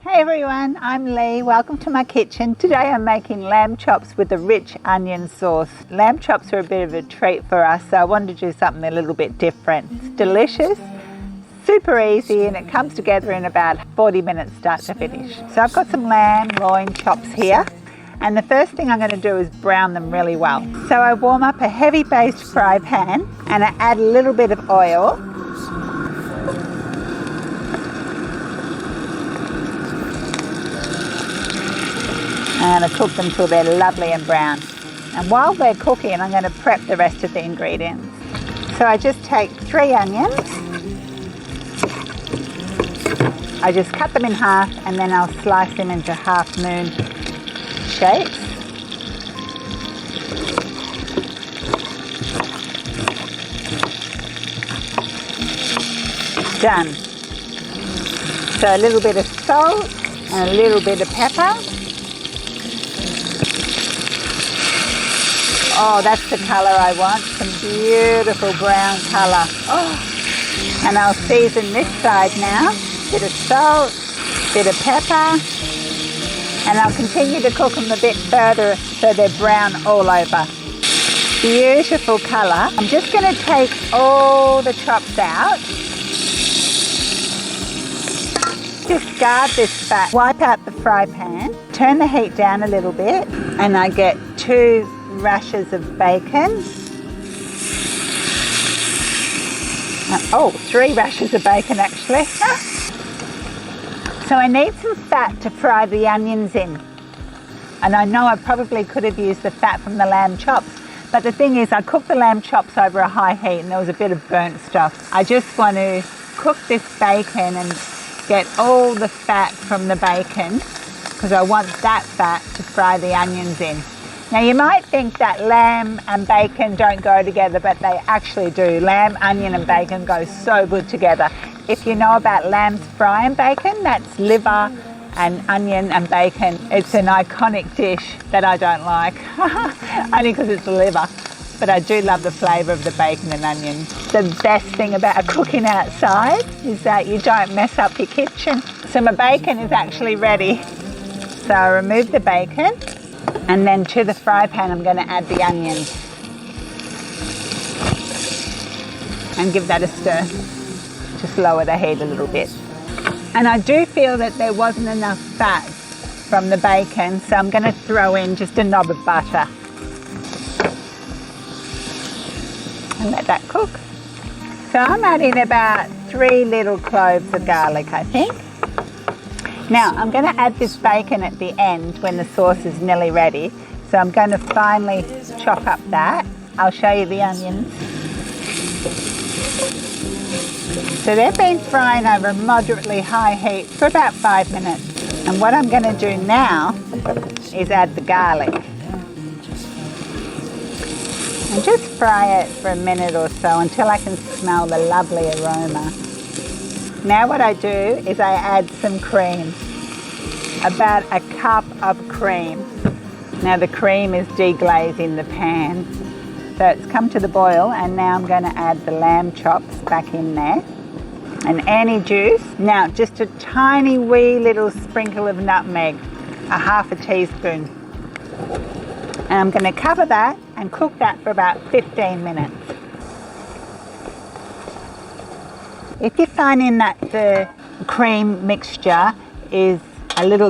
Hey everyone, I'm Lee. Welcome to my kitchen. Today I'm making lamb chops with a rich onion sauce. Lamb chops are a bit of a treat for us, so I wanted to do something a little bit different. It's delicious, super easy, and it comes together in about 40 minutes start to finish. So I've got some lamb loin chops here, and the first thing I'm going to do is brown them really well. So I warm up a heavy based fry pan and I add a little bit of oil. And I cook them till they're lovely and brown. And while they're cooking, I'm going to prep the rest of the ingredients. So I just take 3 onions. I just cut them in half and then I'll slice them into half moon shapes. Done. So a little bit of salt and a little bit of pepper. Oh, that's the colour I want, some beautiful brown colour. Oh. And I'll season this side now, bit of salt, bit of pepper, and I'll continue to cook them a bit further so they're brown all over. Beautiful colour. I'm just going to take all the chops out. Discard this fat, wipe out the fry pan, turn the heat down a little bit, and I get 2 rashers of bacon. 3 rashers of bacon actually. So I need some fat to fry the onions in. And I know I probably could have used the fat from the lamb chops, but the thing is I cooked the lamb chops over a high heat and there was a bit of burnt stuff. I just want to cook this bacon and get all the fat from the bacon because I want that fat to fry the onions in. Now you might think that lamb and bacon don't go together, but they actually do. Lamb, onion and bacon go so good together. If you know about lamb's fry and bacon, that's liver and onion and bacon. It's an iconic dish that I don't like, only because it's liver. But I do love the flavour of the bacon and onion. The best thing about cooking outside is that you don't mess up your kitchen. So my bacon is actually ready. So I remove the bacon. And then to the fry pan, I'm going to add the onions and give that a stir. Just lower the heat a little bit. And I do feel that there wasn't enough fat from the bacon, so I'm going to throw in just a knob of butter and let that cook. So I'm adding about 3 little cloves of garlic, I think. Now I'm going to add this bacon at the end when the sauce is nearly ready. So I'm going to finely chop up that. I'll show you the onions. So they've been frying over a moderately high heat for about 5 minutes. And what I'm going to do now is add the garlic. And just fry it for a minute or so until I can smell the lovely aroma. Now what I do is I add some cream, about a cup of cream. Now the cream is deglazed in the pan. So it's come to the boil and now I'm going to add the lamb chops back in there. And any juice. Now just a tiny wee little sprinkle of nutmeg, a half a teaspoon. And I'm going to cover that and cook that for about 15 minutes. If you're finding that the cream mixture is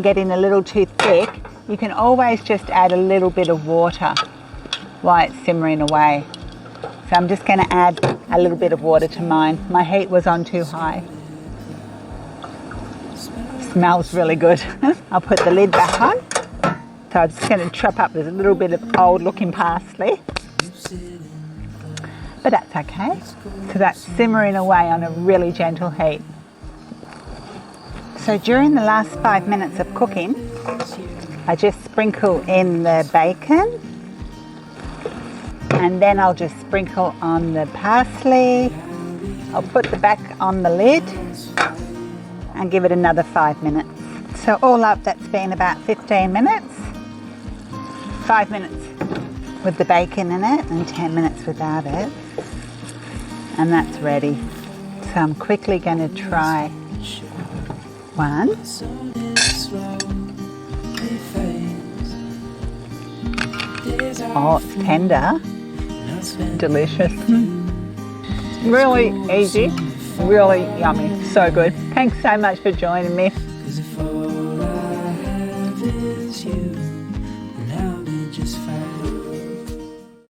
getting a little too thick, you can always just add a little bit of water while it's simmering away. So I'm just going to add a little bit of water to mine. My heat was on too high. Smells really good. I'll put the lid back on. So I'm just going to chop up this little bit of old looking parsley. But that's okay, so that's simmering away on a really gentle heat. So during the last 5 minutes of cooking, I just sprinkle in the bacon and then I'll just sprinkle on the parsley. I'll put the back on the lid and give it another 5 minutes. So all up that's been about 15 minutes, 5 minutes with the bacon in it and 10 minutes without it. And that's ready. So I'm quickly going to try one. Oh, it's tender. Delicious. Really easy, really yummy, so good. Thanks so much for joining me.